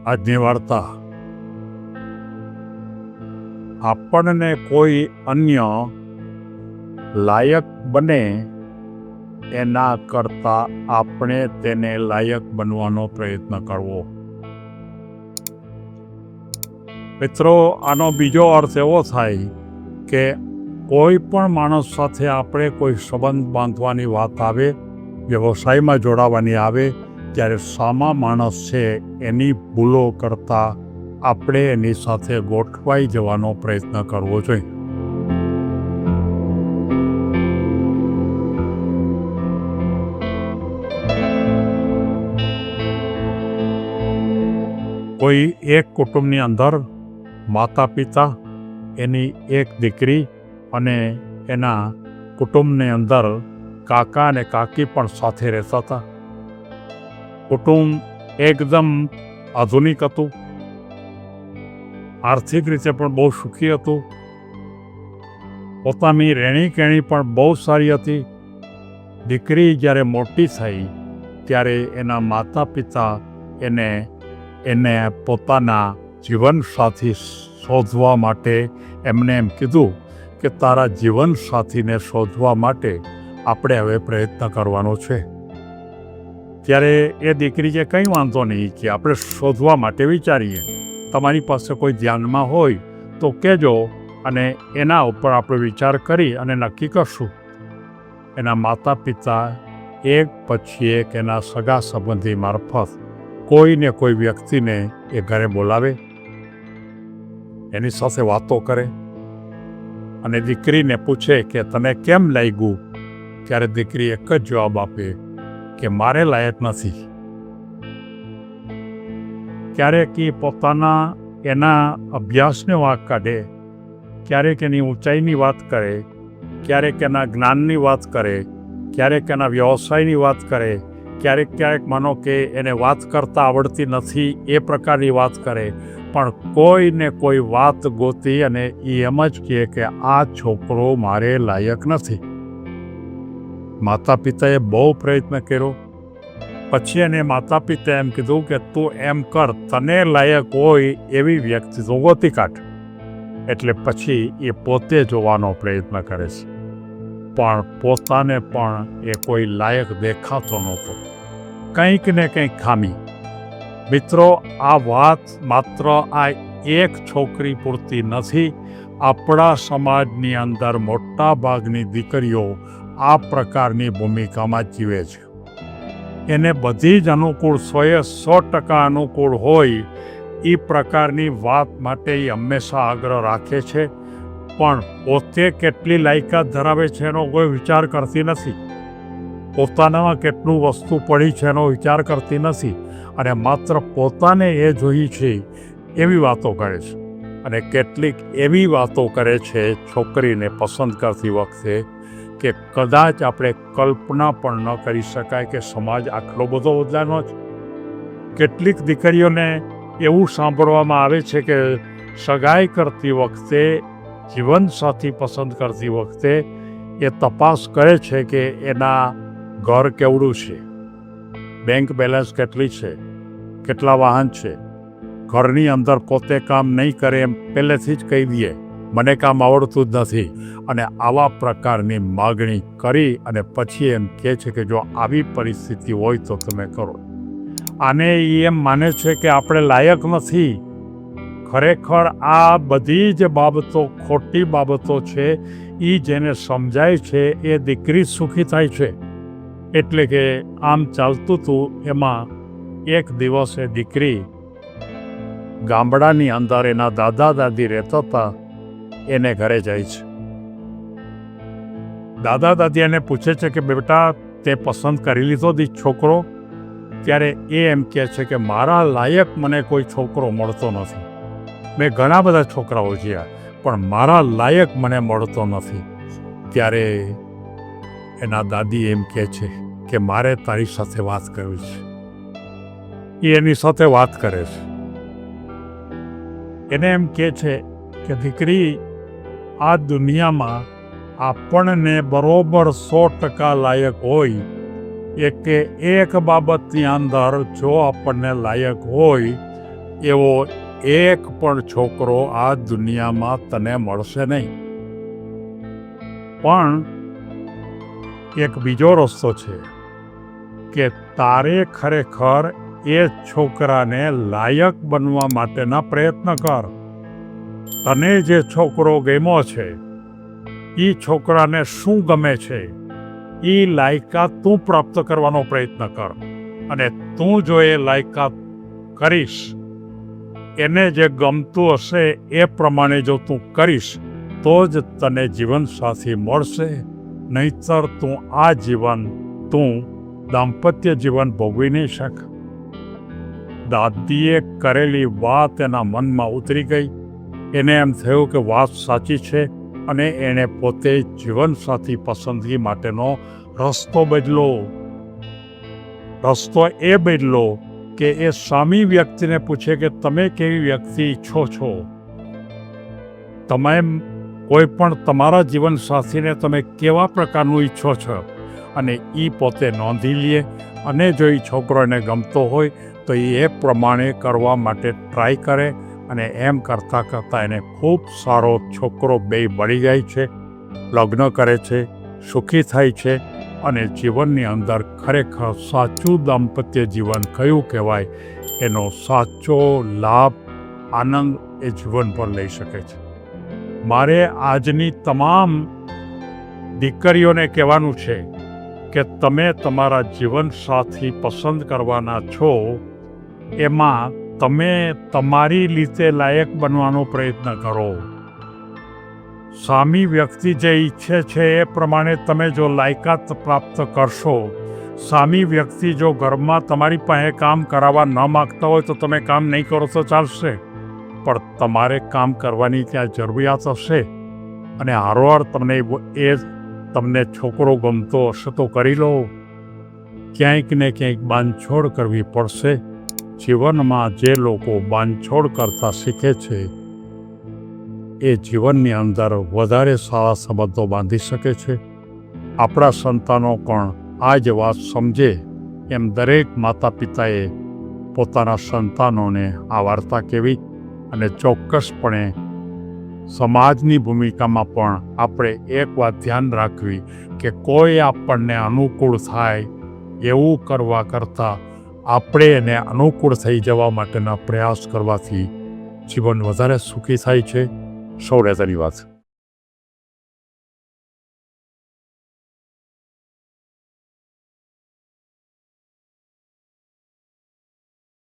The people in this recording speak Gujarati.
આજની વાર્તા આપણને કોઈ અન્ય લાયક બને એના કરતાં આપણે તેને લાયક બનવાનો પ્રયત્ન કરવો. મિત્રો, આનો બીજો અર્થ એવો થાય કે કોઈ પણ માણસ સાથે આપણે કોઈ સંબંધ બાંધવાની વાત આવે, વ્યવસાયમાં જોડાવાની આવે, ત્યારે સામા માણસ છે એની ભૂલો કરતાં આપણે એની સાથે ગોઠવાઈ જવાનો પ્રયત્ન કરવો જોઈએ. કોઈ એક કુટુંબની અંદર માતા પિતા, એની એક દીકરી અને એના કુટુંબની અંદર કાકા અને કાકી પણ સાથે રહેતા હતા. કુટુંબ એકદમ આધુનિક હતું, આર્થિક રીતે પણ બહુ સુખી હતું, પોતાની રહેણી કહેણી પણ બહુ સારી હતી. દીકરી જ્યારે મોટી થઈ ત્યારે એના માતા પિતા એને પોતાના જીવનસાથી શોધવા માટે એમને એમ કીધું કે તારા જીવનસાથીને શોધવા માટે આપણે હવે પ્રયત્ન કરવાનો છે. ત્યારે એ દીકરી જે કંઈ વાંધો નહીં કે આપણે શોધવા માટે વિચારીએ, તમારી પાસે કોઈ ધ્યાનમાં હોય તો કહેજો અને એના ઉપર આપણે વિચાર કરી અને નક્કી કરશું. એના માતા પિતા એક પછી એક એના સગા સંબંધી મારફત કોઈને કોઈ વ્યક્તિને એ ઘરે બોલાવે, એની સાથે વાતો કરે અને દીકરીને પૂછે કે તને કેમ લાગ્યું? ત્યારે દીકરી એક જ જવાબ આપે કે મારે લાયક નથી. ક્યારેક એ પોતાના એના અભ્યાસને વાત કાઢે, ક્યારેક એની ઊંચાઈની વાત કરે, ક્યારેક એના જ્ઞાનની વાત કરે, ક્યારેક એના વ્યવસાયની વાત કરે, ક્યારેક માનો કે એને વાત કરતાં આવડતી નથી એ પ્રકારની વાત કરે, પણ કોઈને કોઈ વાત ગોતી અને એ એમ જ કહે કે આ છોકરો મારે લાયક નથી. માતા પિતાએ બહુ પ્રયત્ન કર્યો, પછી એને માતા પિતાએ એમ કીધું કે તું એમ કર, તને લાયક હોય એવી વ્યક્તિ તો ગોતી કાઢ. એટલે પછી એ પોતે જોવાનો પ્રયત્ન કરે છે, પણ પોતાને પણ એ કોઈ લાયક દેખાતો નહોતો, કંઈક ને કંઈક ખામી. મિત્રો, આ વાત માત્ર આ એક છોકરી પૂરતી નથી. આપણા સમાજની અંદર મોટા ભાગની દીકરીઓ આ પ્રકારની ભૂમિકામાં જીવે છે. એને બધી જ અનુકૂળ, 100% અનુકૂળ હોય એ પ્રકારની વાત માટે એ હંમેશા આગ્રહ રાખે છે, પણ પોતે કેટલી લાયકાત ધરાવે છે એનો કોઈ વિચાર કરતી નથી. પોતાનામાં કેટલું વસ્તુ પડી છે એનો વિચાર કરતી નથી અને માત્ર પોતાને એ જોઈ છે એવી વાતો કરે છે. અને કેટલીક એવી વાતો કરે છે છોકરીને પસંદ કરતી વખતે કે કદાચ આપણે કલ્પના પણ ન કરી શકાય કે સમાજ આટલો બધો બદલાનો છે. કેટલીક દીકરીઓને એવું સાંભળવામાં આવે છે કે સગાઈ કરતી વખતે, જીવનસાથી પસંદ કરતી વખતે એ તપાસ કરે છે કે એના ઘર કેવડું છે, બેંક બેલેન્સ કેટલી છે, કેટલા વાહન છે, ઘરની અંદર પોતે કામ નહીં કરે એમ પહેલેથી જ કહી દે, મને કામ આવડતું જ નથી. અને આવા પ્રકારની માગણી કરી અને પછી એમ કહે છે કે જો આવી પરિસ્થિતિ હોય તો તમે કરો. આને એમ માને છે કે આપણે લાયક નથી. ખરેખર આ બધી જ બાબતો ખોટી બાબતો છે. એ જેને સમજાય છે એ દીકરી સુખી થાય છે. એટલે કે આમ ચાલતું હતું. એમાં એક દિવસે દીકરી ગામડાની અંદર એના દાદા દાદી રહેતા હતા, એને ઘરે જાય છે. દાદા દાદી એને પૂછે છે કે બેટા તે પસંદ કરી લીધો છોકરો? ત્યારે એ એમ કહે છે કે મારા લાયક મને કોઈ છોકરો મળતો નથી. મેં ઘણા બધા છોકરાઓ જોયા, પણ મારા લાયક મને મળતો નથી. ત્યારે એના દાદી એમ કહે છે કે મારે તારી સાથે વાત કરવી છે. એ એની સાથે વાત કરે છે. એને એમ કહે છે કે દીકરી, આ દુનિયામાં આપણને બરોબર 100% લાયક હોય એક બાબતની અંદર જો આપણને લાયક હોય એવો એક પણ છોકરો આ દુનિયામાં તને મળશે નહીં. પણ એક બીજો રસ્તો છે કે તારે ખરેખર એ છોકરાને લાયક બનવા માટેના પ્રયત્ન કર. તને જે છોકરો ગમ્યો છે, એ છોકરાને શું ગમે છે, એ લાયકાત તું પ્રાપ્ત કરવાનો પ્રયત્ન કર. અને તું જો એ લાયકાત કરીશ, એને જે ગમતું હશે એ પ્રમાણે જો તું કરીશ, તો જ તને જીવનસાથી મળશે. નહીંતર તું આ જીવન દાંપત્ય જીવન ભોગવી નહીં શક. દાદીએ કરેલી વાત એના મનમાં ઉતરી ગઈ. એને એમ થયું કે વાત સાચી છે અને એણે પોતે જીવનસાથી પસંદગી માટેનો રસ્તો બદલો કે એ સામી વ્યક્તિને પૂછે કે તમે કેવી વ્યક્તિ ઈચ્છો છો. તમે કોઈ પણ તમારા જીવનસાથીને તમે કેવા પ્રકારનું ઈચ્છો છો, અને એ પોતે નોંધી લે. અને જો એ છોકરો એને ગમતો હોય તો એ પ્રમાણે કરવા માટે ટ્રાય કરે. અને એમ કરતાં એને ખૂબ સારો છોકરો બે મળી જાય છે, લગ્ન કરે છે, સુખી થાય છે. અને જીવનની અંદર ખરેખર સાચું દાંપત્ય જીવન કયું કહેવાય, એનો સાચો લાભ, આનંદ એ જીવન પર લઈ શકે છે. મારે આજની તમામ દીકરીઓને કહેવાનું છે કે તમે તમારા જીવનસાથી પસંદ કરવાના છો, એમાં તમે તમારી રીતે લાયક બનવાનો પ્રયત્ન કરો. સામી વ્યક્તિ જે ઈચ્છે છે એ પ્રમાણે તમે જો લાયકાત પ્રાપ્ત કરશો, સામી વ્યક્તિ જો ઘરમાં તમારી પાસે કામ કરાવવા ન માગતા હોય તો તમે કામ નહીં કરો તો ચાલશે, પણ તમારે કામ કરવાની ત્યાં જરૂરિયાત હશે. અને હારોહાર તમને છોકરો ગમતો હશે તો કરી લો. ક્યાંક ને ક્યાંક બાંધછોડ કરવી પડશે. જીવનમાં જે લોકો બાંધછોડ કરતા શીખે છે એ જીવનની અંદર વધારે સારા સંબંધો બાંધી શકે છે. આપણા સંતાનો પણ આ જ વાત સમજે એમ દરેક માતા પિતાએ પોતાના સંતાનોને આ વાર્તા કહેવી. અને ચોક્કસપણે સમાજની ભૂમિકામાં પણ આપણે એક વાત ધ્યાન રાખવી કે કોઈ આપણને અનુકૂળ થાય એવું કરવા કરતાં આપણે એને અનુકૂળ થઈ જવા માટેના પ્રયાસ કરવાથી જીવન વધારે સુખી થાય છે. સૌને ધન્યવાદ.